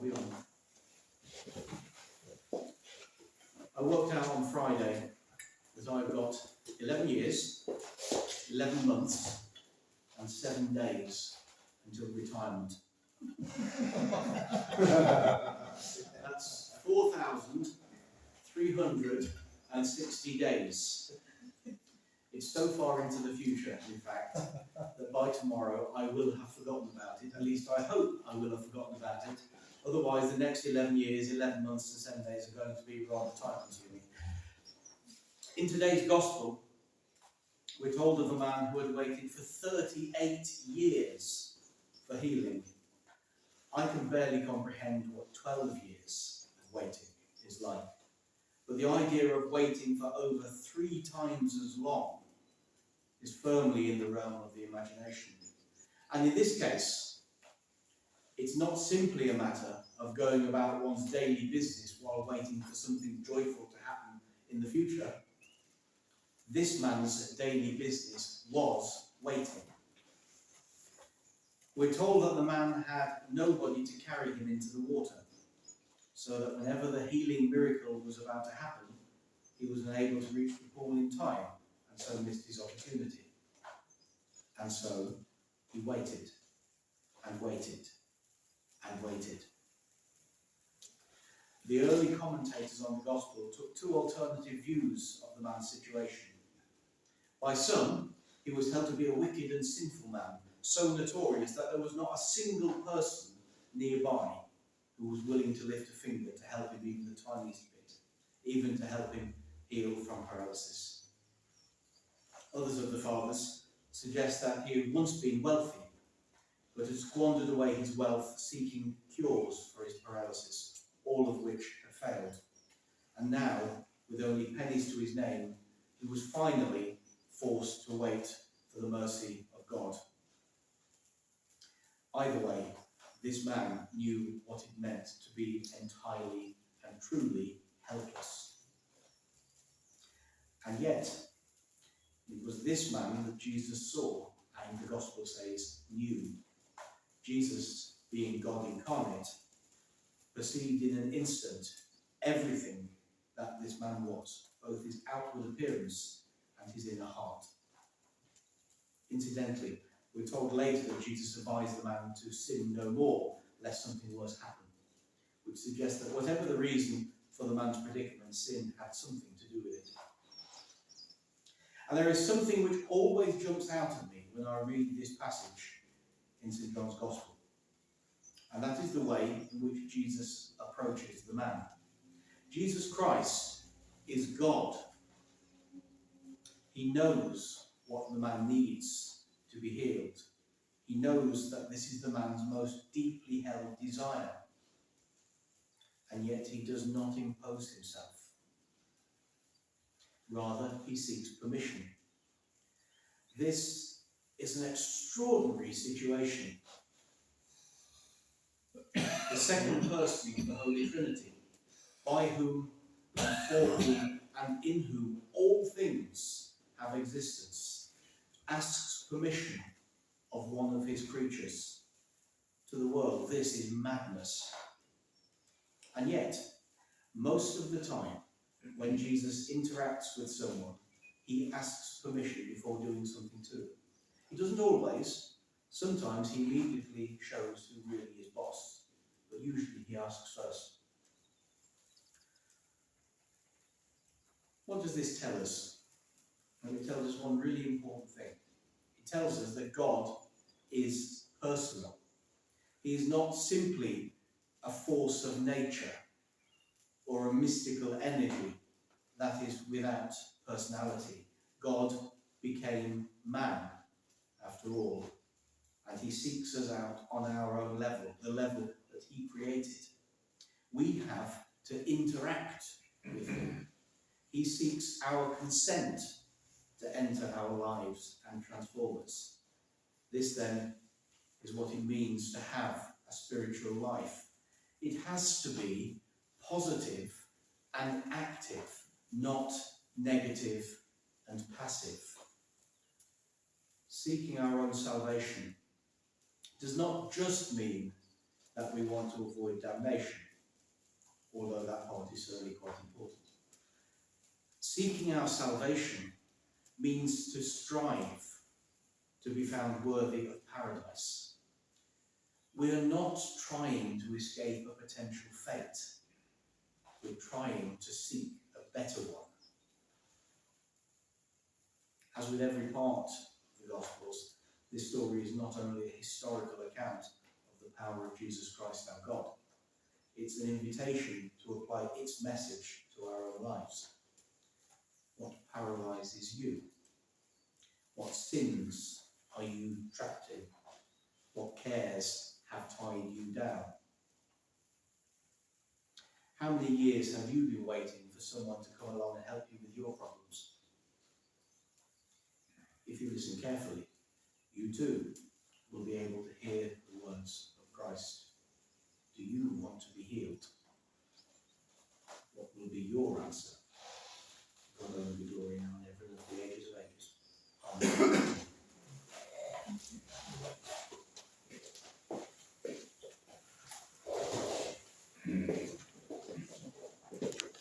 we on? I worked out on Friday that I've got 11 years, 11 months, and 7 days until retirement. That's 4,360 days. It's so far into the future, in fact, that by tomorrow I will have forgotten about it. At least I hope I will have forgotten about it. Otherwise, the next 11 years, 11 months and 7 days are going to be rather time-consuming. In today's Gospel, we're told of a man who had waited for 38 years for healing. I can barely comprehend what 12 years of waiting is like. But the idea of waiting for over 3 times as long is firmly in the realm of the imagination. And in this case, it's not simply a matter of going about one's daily business while waiting for something joyful to happen in the future. This man's daily business was waiting. We're told that the man had nobody to carry him into the water, so that whenever the healing miracle was about to happen, he was unable to reach the pool in time, and so missed his opportunity. And so he waited, and waited, and waited. The early commentators on the Gospel took 2 alternative views of the man's situation. By some, he was held to be a wicked and sinful man, so notorious that there was not a single person nearby who was willing to lift a finger to help him even the tiniest bit, even to help him heal from paralysis. Others of the fathers suggest that he had once been wealthy, but had squandered away his wealth seeking cures for his paralysis, all of which had failed. And now, with only pennies to his name, he was finally forced to wait for the mercy of God. Either way, this man knew what it meant to be entirely and truly helpless. And yet, it was this man that Jesus saw, and the Gospel says, knew. Jesus, being God incarnate, perceived in an instant everything that this man was, both his outward appearance and his inner heart. Incidentally, we're told later that Jesus advised the man to sin no more, lest something worse happen, which suggests that whatever the reason for the man's predicament, sin had something to do with it. And there is something which always jumps out at me when I read this passage in St. John's Gospel, and that is the way in which Jesus approaches the man. Jesus Christ is God. He knows what the man needs to be healed. He knows that this is the man's most deeply held desire. And yet he does not impose himself. Rather, he seeks permission. This is an extraordinary situation. The second person of the Holy Trinity, by whom and for whom and in whom all things have existence, asks permission of one of his creatures. To the world, this is madness. And yet, most of the time, when Jesus interacts with someone, he asks permission before doing something to them. He doesn't always. Sometimes he immediately shows who really is boss, but usually he asks first. What does this tell us? Well, it tells us one really important thing. It tells us that God is personal. He is not simply a force of nature or a mystical energy that is without personality. God became man, after all, and he seeks us out on our own level, the level that he created. We have to interact with him. He seeks our consent to enter our lives and transform us. This, then, is what it means to have a spiritual life. It has to be positive and active, not negative and passive. Seeking our own salvation does not just mean that we want to avoid damnation, although that part is certainly quite important. Seeking our salvation means to strive to be found worthy of paradise. We are not trying to escape a potential fate. We're trying to seek a better one. As with every part of the Gospels, this story is not only a historical account of the power of Jesus Christ our God, it's an invitation to apply its message to our own lives. What paralyzes you? What sins are you trapped in? What cares have tied you down? How many years have you been waiting for someone to come along and help you with your problems? If you listen carefully, you too will be able to hear the words of Christ. Do you want to be healed? What will be your answer?